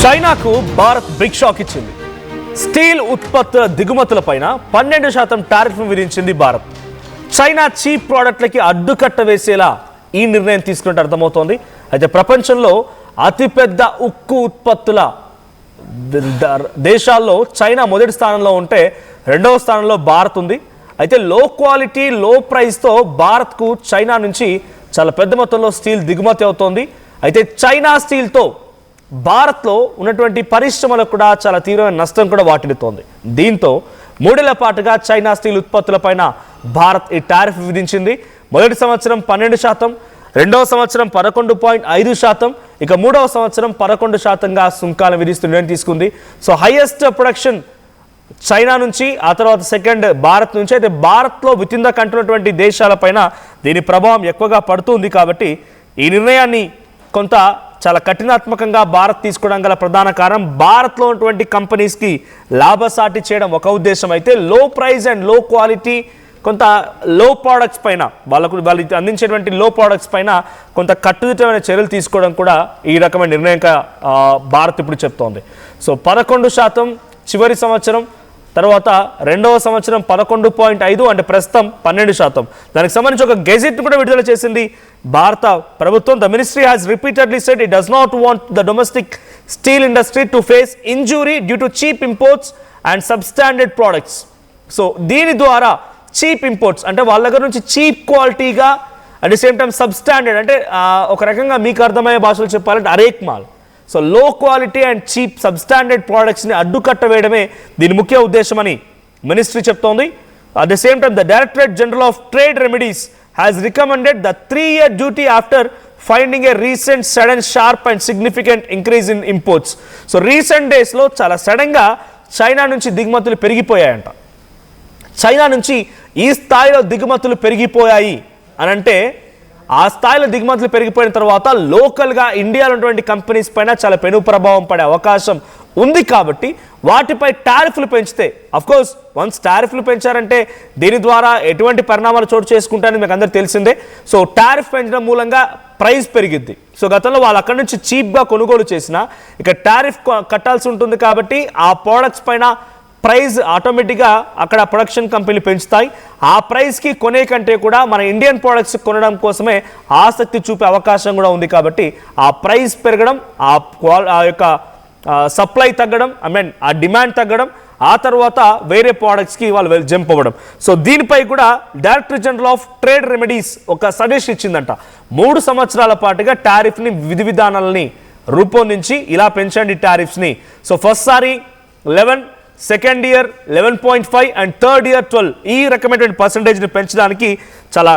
చైనాకు Bharat big shock ఇచ్చింది. Steel ఉత్పత్తుల దిగుమతులపైన 12% టారిఫ్ విధించింది భారత్. చైనా చీప్ ప్రోడక్ట్లకి అడ్డుకట్ట వేసేలా ఈ నిర్ణయం తీసుకున్నట్టు అర్థమవుతోంది. అయితే ప్రపంచంలో అతిపెద్ద ఉక్కు ఉత్పత్తుల దేశాల్లో చైనా మొదటి స్థానంలో ఉంటే రెండవ స్థానంలో భారత్ ఉంది. అయితే లో క్వాలిటీ లో ప్రైస్తో భారత్కు చైనా నుంచి చాలా పెద్ద మొత్తంలో స్టీల్ దిగుమతి అవుతోంది. అయితే చైనా స్టీల్తో భారత్లో ఉన్నటువంటి పరిశ్రమలకు కూడా చాలా తీవ్రమైన నష్టం కూడా వాటిల్లుతోంది. దీంతో 3 ఏళ్ల పాటుగా చైనా స్టీల్ ఉత్పత్తులపైన భారత్ ఈ టారిఫ్ విధించింది. మొదటి సంవత్సరం 12%, రెండవ సంవత్సరం 11.5%, ఇక మూడవ సంవత్సరం 11%గా సుంకాలను విధిస్తూ నిర్ణయం తీసుకుంది. సో హైయెస్ట్ ప్రొడక్షన్ చైనా నుంచి, ఆ తర్వాత సెకండ్ భారత్ నుంచి. అయితే భారత్లో విత్ ఇన్ ద కంట్రీ ఉన్నటువంటి దేశాలపైన దీని ప్రభావం ఎక్కువగా పడుతుంది. కాబట్టి ఈ నిర్ణయాన్ని కొంత చాలా కఠినాత్మకంగా భారత్ తీసుకోవడం గల ప్రధాన కారణం భారత్లో ఉన్నటువంటి కంపెనీస్కి లాభసాటి చేయడం ఒక ఉద్దేశం. అయితే లో ప్రైస్ అండ్ లో క్వాలిటీ కొంత లో ప్రోడక్ట్స్ పైన వాళ్ళు అందించేటువంటి లో ప్రోడక్ట్స్ పైన కొంత కట్టుదిట్టమైన చర్యలు తీసుకోవడం కూడా ఈ రకమైన నిర్ణయంగా భారత్ ఇప్పుడు చెప్తోంది. సో 11% చివరి సంవత్సరం, తర్వాత రెండవ సంవత్సరం 11.5, అంటే ప్రస్తుతం 12%. దానికి సంబంధించి ఒక గెజెట్ కూడా విడుదల చేసింది భారత ప్రభుత్వం. The ministry has repeatedly said it does not want the domestic steel industry to face injury due to cheap imports and substandard products. So దీని ద్వారా చీప్ ఇంపోర్ట్స్ అంటే వాళ్ళ దగ్గర నుంచి చీప్ క్వాలిటీగా at the same time substandard అంటే ఒక రకంగా మీకు అర్థమయ్యే భాషలో చెప్పాలంటే అరేక్ మాల్. సో లో క్వాలిటీ అండ్ చీప్ సబ్స్టాండర్డ్ ప్రోడక్ట్స్ని అడ్డుకట్ట వేయడమే దీని ముఖ్య ఉద్దేశమని మినిస్ట్రీ చెప్తోంది. At the same time the directorate general of trade remedies has recommended the 3-year duty after finding A recent sudden sharp and significant increase in imports. So recent డేస్లో చాలా సడన్గా China నుంచి దిగుమతులు పెరిగిపోయాయంట. చైనా నుంచి ఈ స్థాయిలో దిగుమతులు పెరిగిపోయాయి అని అంటే ఆ స్థాయిలో దిగుమతులు పెరిగిపోయిన తర్వాత లోకల్గా ఇండియాలో ఉన్నటువంటి కంపెనీస్ పైన చాలా పెను ప్రభావం పడే అవకాశం ఉంది. కాబట్టి వాటిపై టారిఫ్లు పెంచితే, అఫ్కోర్స్ వన్స్ టారిఫ్లు పెంచారంటే దీని ద్వారా ఎటువంటి పరిణామాలు చోటు చేసుకుంటారని మీకు అందరికీ తెలిసిందే. సో టారిఫ్ పెంచడం మూలంగా ప్రైస్ పెరిగిద్ది. సో గతంలో వాళ్ళు అక్కడి నుంచి చీప్గా కొనుగోలు చేసినా ఇక టారిఫ్ కట్టాల్సి ఉంటుంది. కాబట్టి ఆ ప్రోడక్ట్స్ పైన ప్రైస్ ఆటోమేటిక్గా అక్కడ ప్రొడక్షన్ కంపెనీలు పెంచుతాయి. ఆ ప్రైస్కి కొనే కంటే కూడా మన ఇండియన్ ప్రోడక్ట్స్ కొనడం కోసమే ఆసక్తి చూపే అవకాశం కూడా ఉంది. కాబట్టి ఆ ప్రైస్ పెరగడం, ఆ యొక్క సప్లై తగ్గడం, ఆ డిమాండ్ తగ్గడం, ఆ తర్వాత వేరే ప్రోడక్ట్స్కి వాళ్ళు జంప్ అవ్వడం. సో దీనిపై కూడా director general of trade remedies ఒక సజెషన్ ఇచ్చిందంట. 3 సంవత్సరాల పాటుగా టారిఫ్ని విధి విధానాలని రూపొందించి ఇలా పెంచండి టారిఫ్స్ని. సో ఫస్ట్ సారి 11, second year 11.5 and third year 12 ఈ రకమైనటువంటి పర్సంటేజ్ని పెంచడానికి చాలా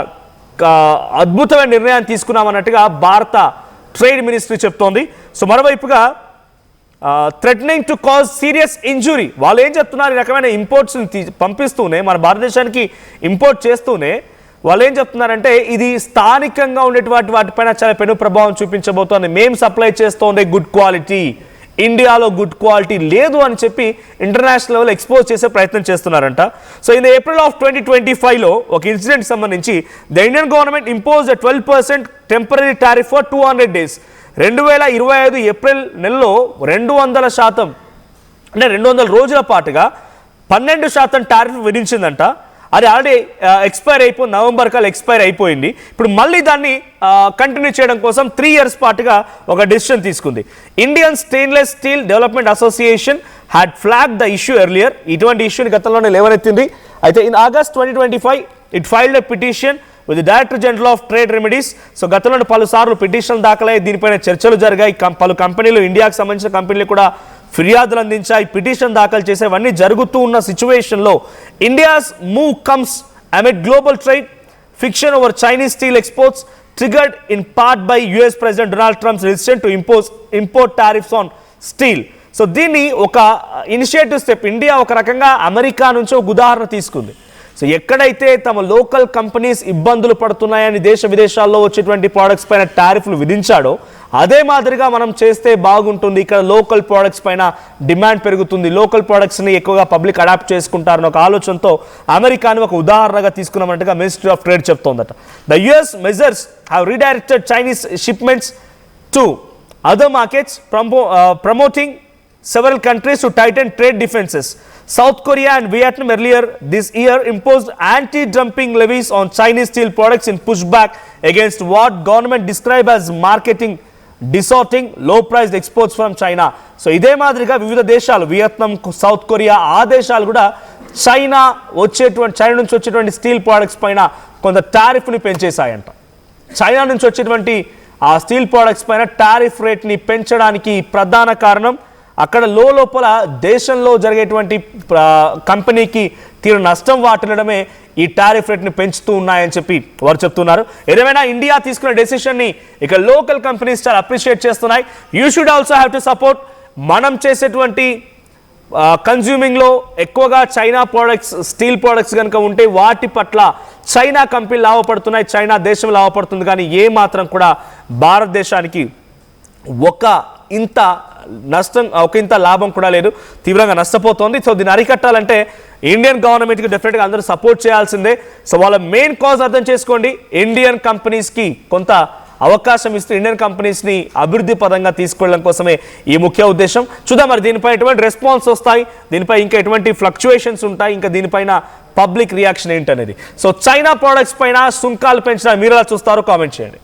అద్భుతమైన నిర్ణయాన్ని తీసుకున్నామన్నట్టుగా భారత ట్రేడ్ మినిస్ట్రీ చెప్తోంది. సో మరోవైపుగా threatening to cause serious injury వాళ్ళు ఏం చెప్తున్నారు, ఈ రకమైన ఇంపోర్ట్స్ని పంపిస్తూనే మన భారతదేశానికి ఇంపోర్ట్ చేస్తూనే వాళ్ళు ఏం చెప్తున్నారంటే ఇది స్థానికంగా ఉండేటువంటి వాటిపైన చాలా పెను ప్రభావం చూపించబోతోంది. మేము సప్లై చేస్తోంది గుడ్ క్వాలిటీ, ఇండియాలో గుడ్ క్వాలిటీ లేదు అని చెప్పి ఇంటర్నేషనల్ లెవెల్ ఎక్స్పోజ్ చేసే ప్రయత్నం చేస్తున్నారంట. సో ఇన్ ఏప్రిల్ ఆఫ్ 2025లో ఒక ఇన్సిడెంట్ సంబంధించి the Indian government impose 12% temporary tariff for 200 days. 2025 April నెలలో 200% అంటే 200 రోజుల పాటుగా 12% టారిఫ్ విధించిందంట. అది ఆల్రెడీ ఎక్స్పైర్ అయిపోయింది, నవంబర్ కల్లా ఎక్స్పైర్ అయిపోయింది. ఇప్పుడు మళ్ళీ దాన్ని కంటిన్యూ చేయడం కోసం 3 years పాటుగా ఒక డెసిషన్ తీసుకుంది. Indian stainless steel development association had flag the issue earlier. ఇటువంటి ఇష్యూని గతంలోనే లేవనెత్తింది. అయితే in August 2025 it filed a petition with the director general of trade remedies. So గతంలో పలుసార్లు పిటిషన్లు దాఖలయ్యాయి, దీనిపైన చర్చలు జరిగాయి. పలు కంపెనీలు, ఇండియాకు సంబంధించిన కంపెనీలు కూడా ఫిర్యాదులు అందించాయి, పిటిషన్ దాఖలు చేసేవన్నీ జరుగుతూ ఉన్న సిచ్యువేషన్లో India's move comes amid global trade fiction over Chinese steel exports triggered in part by US president Donald Trump's decision to import tariffs on steel. So దీన్ని ఒక ఇనిషియేటివ్ స్టెప్ ఇండియా ఒక రకంగా అమెరికా నుంచి ఒక ఉదాహరణ తీసుకుంది. సో ఎక్కడైతే తమ లోకల్ కంపెనీస్ ఇబ్బందులు పడుతున్నాయని దేశ విదేశాల్లో వచ్చేటువంటి ప్రోడక్ట్స్ పైన టారిఫ్లు విధించాడో అదే మాదిరిగా మనం చేస్తే బాగుంటుంది. ఇక్కడ లోకల్ ప్రోడక్ట్స్ పైన డిమాండ్ పెరుగుతుంది, లోకల్ ప్రోడక్ట్స్ని ఎక్కువగా పబ్లిక్ అడాప్ట్ చేసుకుంటారని ఒక ఆలోచనతో అమెరికాని ఒక ఉదాహరణగా తీసుకున్నామన్నట్టుగా మినిస్ట్రీ ఆఫ్ ట్రేడ్ చెప్తోందట. The US measures have redirected Chinese shipments to other markets, promoting several countries to tighten trade defenses. South Korea and Vietnam earlier this year imposed anti-dumping levies on Chinese steel products in pushback against what government described as marketing distorting low-priced exports from China. So ఇదే మాదిరిగా వివిధ దేశాలు Vietnam, south Korea ఆ దేశాలు కూడా China నుంచి వచ్చేటువంటి steel products పైన కొంత టారిఫ్ని పెంచేశాయంట. చైనా నుంచి వచ్చేటువంటి ఆ స్టీల్ ప్రోడక్ట్స్ పైన టారిఫ్ రేట్ని పెంచడానికి ప్రధాన కారణం అక్కడ లోపల దేశంలో జరిగేటువంటి కంపెనీకి తీరు నష్టం వాటిల్లడమే ఈ టారిఫ్ రేట్ని పెంచుతూ ఉన్నాయని చెప్పి వారు చెప్తున్నారు. ఏదేమైనా ఇండియా తీసుకున్న డెసిషన్ని ఇక లోకల్ కంపెనీస్ చాలా అప్రిషియేట్ చేస్తున్నాయి. You should also have to support. మనం చేసేటువంటి కన్జ్యూమింగ్లో ఎక్కువగా చైనా ప్రోడక్ట్స్, స్టీల్ ప్రోడక్ట్స్ కనుక ఉంటే వాటి పట్ల చైనా కంపెనీలు లాభపడుతున్నాయి, చైనా దేశం లాభపడుతుంది. కానీ ఏ మాత్రం కూడా భారతదేశానికి ఒక ఇంత లాభం కూడా లేదు, తీవ్రంగా నష్టపోతోంది. సో దీన్ని అరికట్టాలంటే ఇండియన్ గవర్నమెంట్కి డెఫినెట్గా అందరూ సపోర్ట్ చేయాల్సిందే. సో వాళ్ళ మెయిన్ కాజ్ అర్థం చేసుకోండి, ఇండియన్ కంపెనీస్కి కొంత అవకాశం ఇస్తూ ఇండియన్ కంపెనీస్ని అభివృద్ధి పరంగా తీసుకెళ్ళడం కోసమే ఈ ముఖ్య ఉద్దేశం. చూద్దాం మరి దీనిపై ఎటువంటి రెస్పాన్స్ వస్తాయి, దీనిపై ఇంకా ఎటువంటి ఫ్లక్చుయేషన్స్ ఉంటాయి, ఇంకా దీనిపైన పబ్లిక్ రియాక్షన్ ఏంటనేది. సో చైనా ప్రోడక్ట్స్ పైన సుంకాలు పెంచడం మీరు ఎలా చూస్తారో కామెంట్ చేయండి.